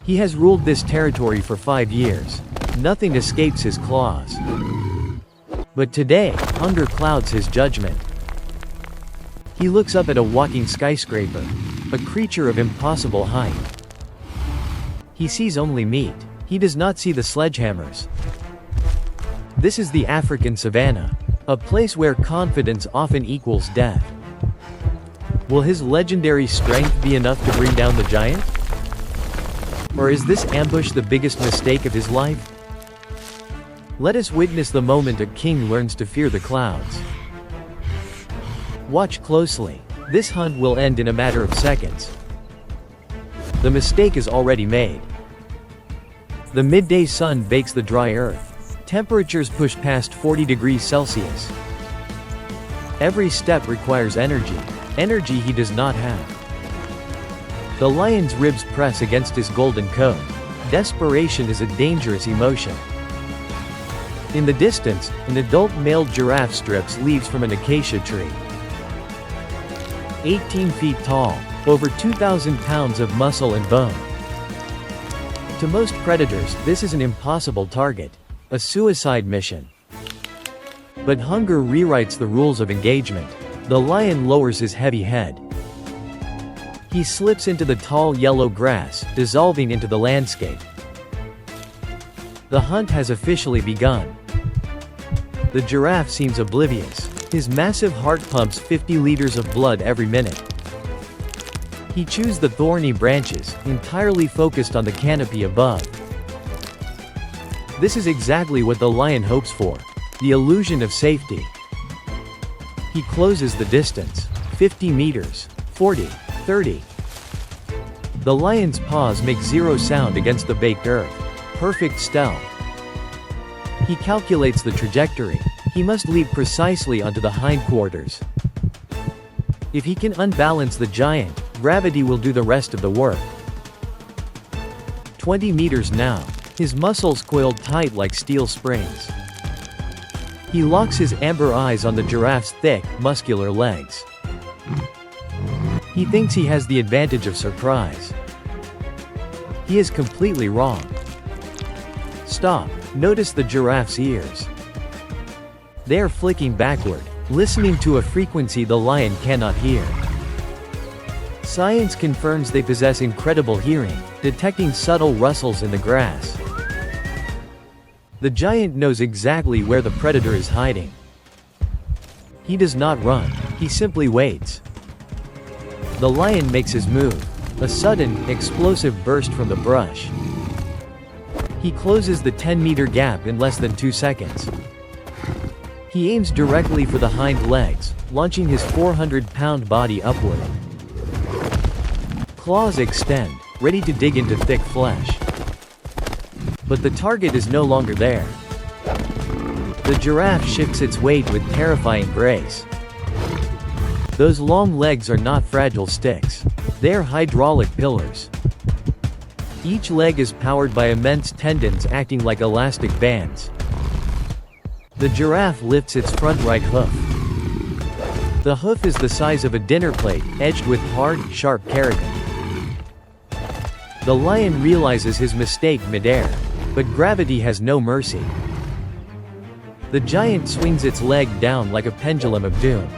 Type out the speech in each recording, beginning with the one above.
He has ruled this territory for 5 years. Nothing escapes his claws. But today, hunger clouds his judgment. He looks up at a walking skyscraper, a creature of impossible height. He sees only meat. He does not see the sledgehammers. This is the African Savanna, a place where confidence often equals death. Will his legendary strength be enough to bring down the giant? Or is this ambush the biggest mistake of his life? Let us witness the moment a king learns to fear the clouds. Watch closely. This hunt will end in a matter of seconds. The mistake is already made. The midday sun bakes the dry earth. Temperatures push past 40 degrees Celsius. Every step requires energy he does not have. The lion's ribs press against his golden coat. Desperation is a dangerous emotion. In the distance, an adult male giraffe strips leaves from an acacia tree. 18 feet tall, over 2,000 pounds of muscle and bone. To most predators, this is an impossible target, a suicide mission. But hunger rewrites the rules of engagement. The lion lowers his heavy head. He slips into the tall yellow grass, dissolving into the landscape. The hunt has officially begun. The giraffe seems oblivious. His massive heart pumps 50 liters of blood every minute. He chews the thorny branches, entirely focused on the canopy above. This is exactly what the lion hopes for, the illusion of safety. He closes the distance. 50 meters. 40. 30. The lion's paws make zero sound against the baked earth. Perfect stealth. He calculates the trajectory. He must leap precisely onto the hindquarters. If he can unbalance the giant, gravity will do the rest of the work. 20 meters now. His muscles coiled tight like steel springs. He locks his amber eyes on the giraffe's thick, muscular legs. He thinks he has the advantage of surprise. He is completely wrong. Stop. Notice the giraffe's ears. They are flicking backward, listening to a frequency the lion cannot hear. Science confirms they possess incredible hearing, detecting subtle rustles in the grass. The giant knows exactly where the predator is hiding. He does not run, he simply waits. The lion makes his move. A sudden, explosive burst from the brush. He closes the 10-meter gap in less than 2 seconds. He aims directly for the hind legs, launching his 400-pound body upward. Claws extend, ready to dig into thick flesh. But the target is no longer there. The giraffe shifts its weight with terrifying grace. Those long legs are not fragile sticks. They are hydraulic pillars. Each leg is powered by immense tendons acting like elastic bands. The giraffe lifts its front right hoof. The hoof is the size of a dinner plate, edged with hard, sharp keratin. The lion realizes his mistake midair. But gravity has no mercy. The giant swings its leg down like a pendulum of doom.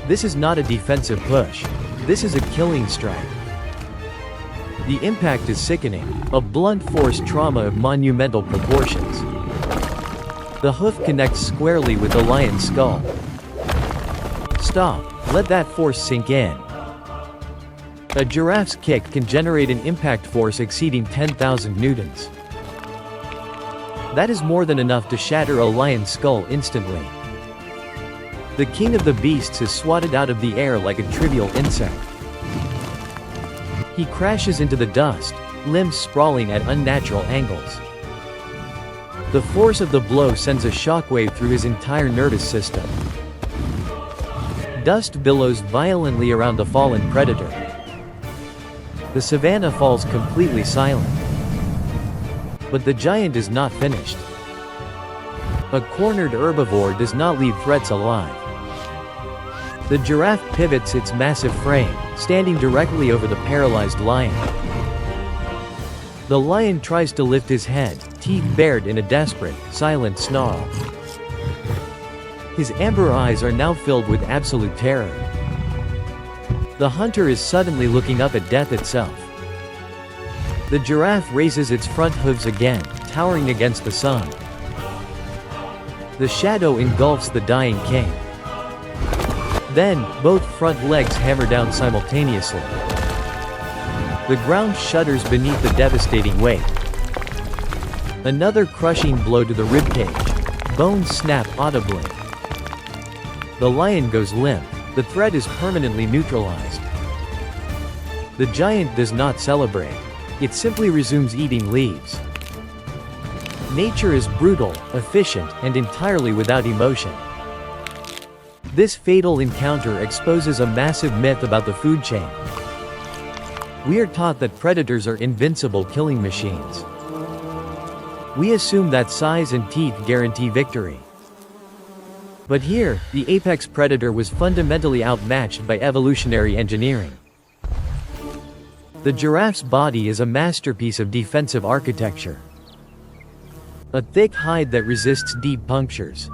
This is not a defensive push. This is a killing strike. The impact is sickening, a blunt force trauma of monumental proportions. The hoof connects squarely with the lion's skull. Stop. Let that force sink in. A giraffe's kick can generate an impact force exceeding 10,000 newtons. That is more than enough to shatter a lion's skull instantly. The king of the beasts is swatted out of the air like a trivial insect. He crashes into the dust, limbs sprawling at unnatural angles. The force of the blow sends a shockwave through his entire nervous system. Dust billows violently around the fallen predator. The savanna falls completely silent. But the giant is not finished. A cornered herbivore does not leave threats alive. The giraffe pivots its massive frame, standing directly over the paralyzed lion. The lion tries to lift his head, teeth bared in a desperate, silent snarl. His amber eyes are now filled with absolute terror. The hunter is suddenly looking up at death itself. The giraffe raises its front hooves again, towering against the sun. The shadow engulfs the dying king. Then, both front legs hammer down simultaneously. The ground shudders beneath the devastating weight. Another crushing blow to the ribcage. Bones snap audibly. The lion goes limp. The threat is permanently neutralized. The giant does not celebrate. It simply resumes eating leaves. Nature is brutal, efficient, and entirely without emotion. This fatal encounter exposes a massive myth about the food chain. We are taught that predators are invincible killing machines. We assume that size and teeth guarantee victory. But here, the apex predator was fundamentally outmatched by evolutionary engineering. The giraffe's body is a masterpiece of defensive architecture. A thick hide that resists deep punctures.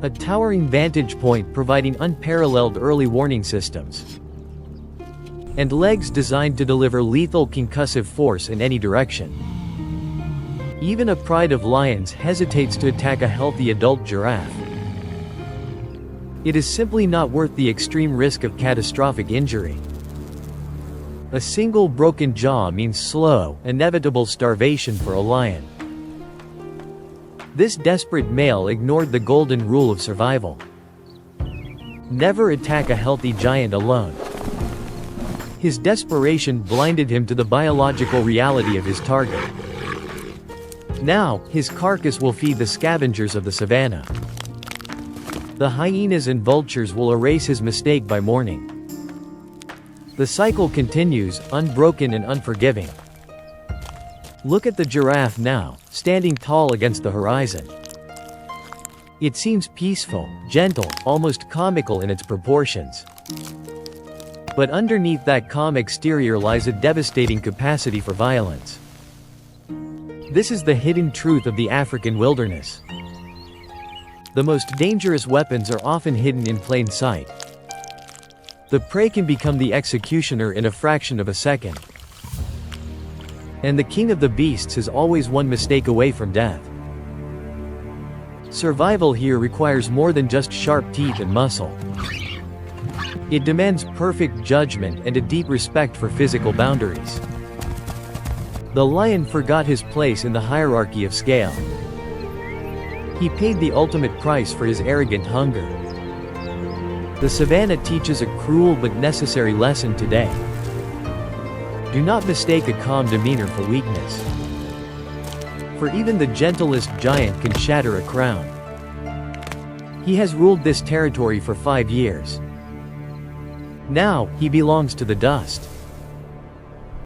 A towering vantage point providing unparalleled early warning systems. And legs designed to deliver lethal concussive force in any direction. Even a pride of lions hesitates to attack a healthy adult giraffe. It is simply not worth the extreme risk of catastrophic injury. A single broken jaw means slow, inevitable starvation for a lion. This desperate male ignored the golden rule of survival. Never attack a healthy giant alone. His desperation blinded him to the biological reality of his target. Now, his carcass will feed the scavengers of the savanna. The hyenas and vultures will erase his mistake by morning. The cycle continues, unbroken and unforgiving. Look at the giraffe now, standing tall against the horizon. It seems peaceful, gentle, almost comical in its proportions. But underneath that calm exterior lies a devastating capacity for violence. This is the hidden truth of the African wilderness. The most dangerous weapons are often hidden in plain sight. The prey can become the executioner in a fraction of a second. And the king of the beasts is always one mistake away from death. Survival here requires more than just sharp teeth and muscle. It demands perfect judgment and a deep respect for physical boundaries. The lion forgot his place in the hierarchy of scale. He paid the ultimate price for his arrogant hunger. The savanna teaches a cruel but necessary lesson today. Do not mistake a calm demeanor for weakness. For even the gentlest giant can shatter a crown. He has ruled this territory for 5 years. Now, he belongs to the dust.